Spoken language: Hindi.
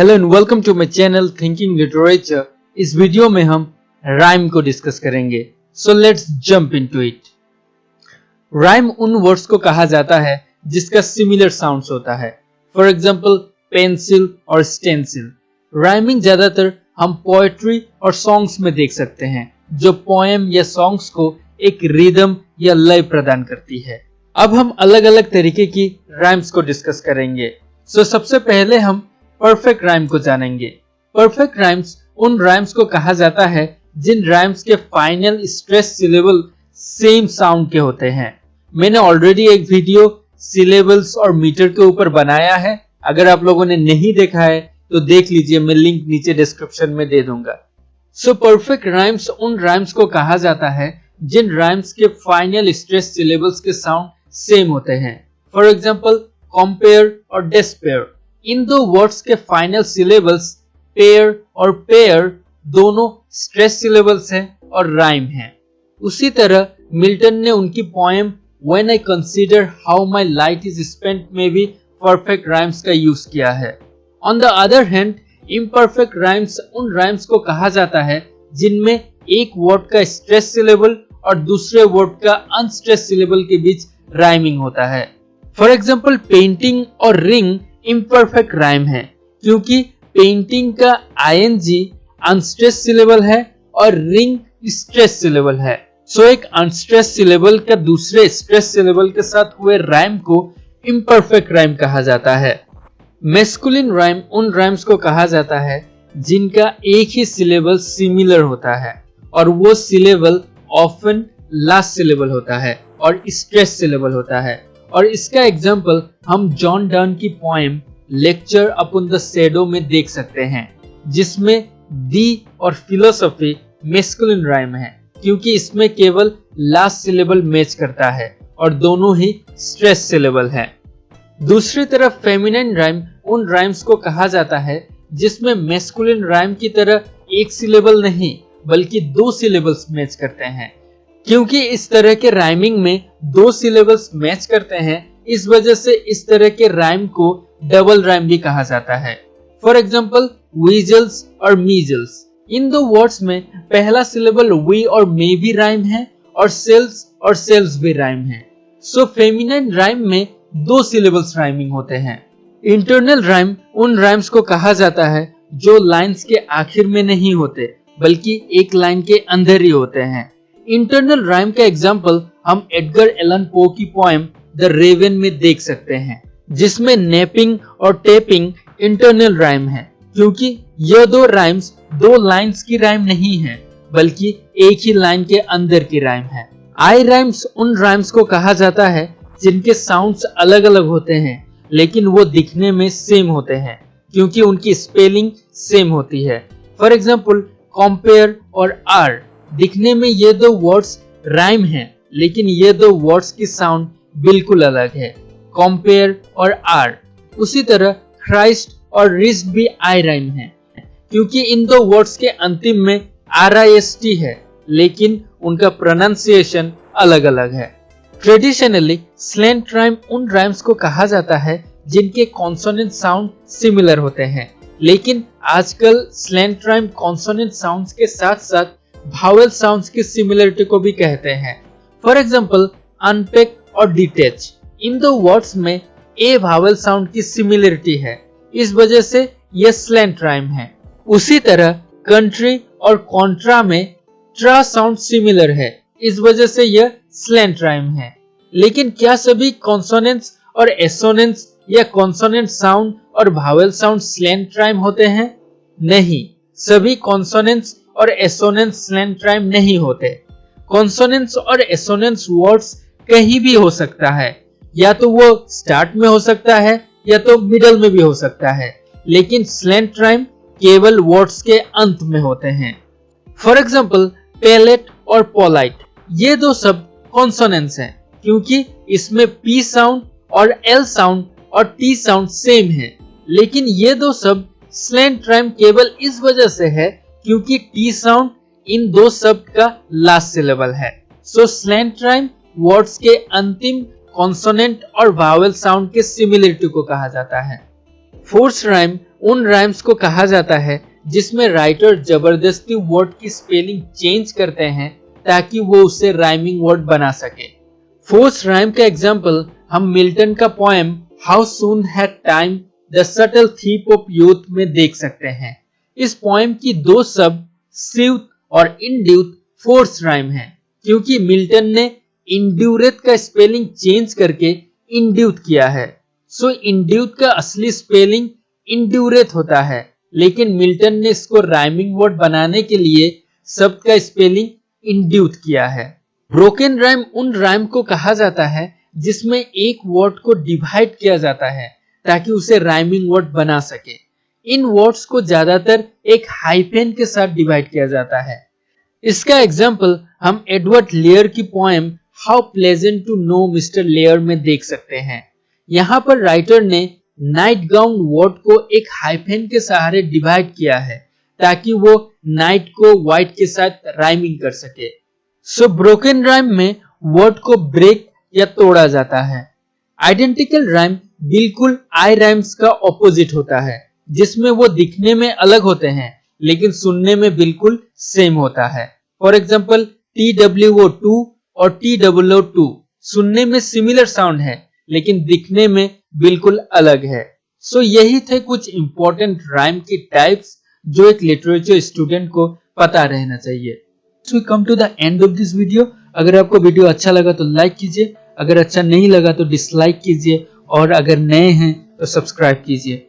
Hello and welcome to my channel thinking literature. इस वीडियो में हम राइम को डिस्कस करेंगे। So let's jump into it. Rhyme उन वर्ड्स को कहा जाता है जिसका सिमिलर साउंड्स होता है। फॉर एग्जांपल पेंसिल और स्टेंसिल। राइमिंग ज्यादातर हम पोएट्री और सॉन्ग्स में देख सकते हैं, जो पोएम या सॉन्ग्स को एक रिदम या लय प्रदान करती है। अब हम अलग अलग तरीके की राइम्स को डिस्कस करेंगे। सो सबसे पहले हम परफेक्ट राइम को जानेंगे। परफेक्ट राइम्स उन राइम्स को कहा जाता है जिन राइम्स के final stress syllable same sound के होते हैं। मैंने ऑलरेडी एक वीडियो सिलेबल्स और मीटर के ऊपर बनाया है, अगर आप लोगों ने नहीं देखा है तो देख लीजिए, मैं लिंक नीचे डिस्क्रिप्शन में दे दूंगा। सो परफेक्ट राइम्स उन राइम्स को कहा जाता है जिन राइम्स के फाइनल स्ट्रेस सिलेबल्स के साउंड सेम होते हैं। फॉर एग्जांपल कंपेयर और डिस्पेयर, इन दो वर्ड्स के फाइनल सिलेबल्स पेयर और पेयर दोनों स्ट्रेस सिलेबल्स हैं और राइम हैं। उसी तरह मिल्टन ने उनकी poem when I consider how my life is spent में भी परफेक्ट राइम्स का यूज किया है। On the other hand imperfect rhymes उन राइम्स को कहा जाता है जिनमें एक वर्ड का स्ट्रेस सिलेबल और दूसरे वर्ड का अनस्ट्रेस सिलेबल के बीच राइमिंग होता है। फॉर एग्जांपल पेंटिंग और रिंग इम्परफेक्ट राइम है, क्योंकि पेंटिंग का आईएनजी अनस्ट्रेस सिलेबल है और रिंग स्ट्रेस सिलेबल है। सो एक अनस्ट्रेस सिलेबल का दूसरे स्ट्रेस सिलेबल के साथ हुए राइम को इम्परफेक्ट राइम कहा जाता है। मैस्कुलिन राइम उन राइम्स को कहा जाता है जिनका एक ही सिलेबल सिमिलर होता है और वो सिलेबल ऑफन लास्ट सिलेबल होता है और स्ट्रेस सिलेबल होता है। और इसका एग्जाम्पल हम जॉन डन की poem lecture upon the shadow में देख सकते हैं, जिसमें दी और फिलोसफी मैस्कुलिन राइम है, क्योंकि इसमें केवल लास्ट सिलेबल मैच करता है और दोनों ही स्ट्रेस सिलेबल है। दूसरी तरफ फेमिनिन राइम उन राइम्स को कहा जाता है जिसमें मैस्कुलिन राइम की तरह एक सिलेबल नहीं बल्कि दो सिलेबल्स मैच करते हैं। क्योंकि इस तरह के राइमिंग में दो सिलेबल्स मैच करते हैं, इस वजह से इस तरह के राइम को डबल राइम भी कहा जाता है। फॉर एग्जांपल वीजल्स और मीजल्स, इन दो वर्ड्स में पहला सिलेबल वी और मे भी राइम है और सेल्स भी राइम है। सो फेमिनिन राइम में दो सिलेबल्स राइमिंग होते हैं। इंटरनल राइम उन राइम्स को कहा जाता है जो लाइंस के आखिर में नहीं होते बल्कि एक लाइन के अंदर ही होते हैं। इंटरनल राइम का एग्जाम्पल हम एडगर एलन पो की पोएम द रेवन में देख सकते हैं, जिसमें नेपिंग और टेपिंग इंटरनल राइम है, क्योंकि यह दो राइम्स दो लाइंस की राइम नहीं है बल्कि एक ही लाइन के अंदर की राइम है। आई राइम्स उन राइम्स को कहा जाता है जिनके साउंड्स अलग अलग होते हैं लेकिन वो दिखने में सेम होते हैं, क्योंकि उनकी स्पेलिंग सेम होती है। फॉर एग्जाम्पल कंपेयर और आर, दिखने में ये दो वर्ड्स राइम हैं लेकिन ये दो वर्ड्स की साउंड बिल्कुल अलग है, कंपेयर और आर। उसी तरह क्राइस्ट और रिस्ट भी आई राइम है, क्योंकि इन दो वर्ड्स के अंतिम में RIST है लेकिन उनका प्रोनाउंसिएशन अलग अलग है। ट्रेडिशनली स्लैंट राइम उन राइम्स को कहा जाता है जिनके कॉन्सोनेंट साउंड सिमिलर होते हैं, लेकिन आजकल स्लैंट राइम कॉन्सोनेंट साउंड्स के साथ साथ भावेल साउंड्स की सिमिलरिटी को भी कहते हैं। फॉर एग्जांपल अनपैक और डिटैच, इन दो वर्ड्स में ए भावेल साउंड की सिमिलरिटी है, इस वजह से यह स्लैंट राइम है। उसी तरह कंट्री और कॉन्ट्रा में ट्रा साउंड सिमिलर है, इस वजह से यह स्लैंट राइम है। लेकिन क्या सभी कॉन्सोनेंट्स और एसोनेंट्स या कॉन्सोनेंट साउंड और भावेल साउंड स्लैंट राइम होते हैं? नहीं, सभी कॉन्सोनेंट्स और एसोनेंट्स स्लैंट राइम नहीं होते। कॉन्सोनेंट्स और एसोनेंट्स वर्ड्स कहीं भी हो सकता है, या तो वो स्टार्ट में हो सकता है या तो मिडल में भी हो सकता है, लेकिन स्लैंट राइम केवल वर्ड्स के अंत में होते हैं। फॉर एग्जांपल पैलेट और पोलाइट, ये दो शब्द कॉन्सोनेंट्स हैं, क्योंकि इसमें पी साउंड और एल साउंड और टी साउंड सेम है, लेकिन ये दो शब्द स्लैंट राइम केवल इस वजह से है क्योंकि टी साउंड इन दो शब्द का लास्ट सिलेबल है। सो स्लैंट राइम वर्ड्स के अंतिम कॉन्सोनेंट और वावेल साउंड के सिमिलरिटी को कहा जाता है। फोर्स राइम उन राइम्स को कहा जाता है जिसमें राइटर जबरदस्ती वर्ड की स्पेलिंग चेंज करते हैं ताकि वो उसे राइमिंग वर्ड बना सके। फोर्स राइम का एग्जाम्पल हम मिल्टन का poem how soon had time the subtle thief of youth में देख सकते हैं। इस पोएम की दो शब्द स्यूथ और इंड्यूथ फोर्स राइम है क्योंकि मिल्टन ने इंड्यूरेथ का स्पेलिंग चेंज करके इंड्यूथ किया है। सो इंड्यूथ का असली स्पेलिंग इंड्यूरेथ होता है, लेकिन मिल्टन ने इसको राइमिंग वर्ड बनाने के लिए शब्द का स्पेलिंग इंड्यूथ किया है। ब्रोकन राइम उन राइम को कहा जाता है जिसमें एक वर्ड को डिवाइड किया जाता है ताकि उसे राइमिंग वर्ड बना सके। इन वर्ड्स को ज्यादातर एक हाइफेन के साथ डिवाइड किया जाता है। इसका एग्जाम्पल हम एडवर्ड लेयर की poem how pleasant to know Mister Lear में देख सकते हैं। यहाँ पर राइटर ने नाइट गाउन वर्ड को एक हाइफेन के सहारे डिवाइड किया है ताकि वो नाइट को व्हाइट के साथ राइमिंग कर सके। सो ब्रोकन राइम में वर्ड को ब्रेक या तोड़ा जाता है। आइडेंटिकल राइम बिल्कुल आई राइम्स का ऑपोजिट होता है, जिसमें वो दिखने में अलग होते हैं लेकिन सुनने में बिल्कुल सेम होता है। फॉर एग्जाम्पल TWO2 और TOO2 सुनने में सिमिलर साउंड है लेकिन दिखने में बिल्कुल अलग है। सो यही थे कुछ इंपॉर्टेंट राइम की टाइप्स जो एक लिटरेचर स्टूडेंट को पता रहना चाहिए। So we come to the end of this video. अगर आपको वीडियो अच्छा लगा तो लाइक कीजिए, अगर अच्छा नहीं लगा तो डिसलाइक कीजिए और अगर नए हैं तो सब्सक्राइब कीजिए।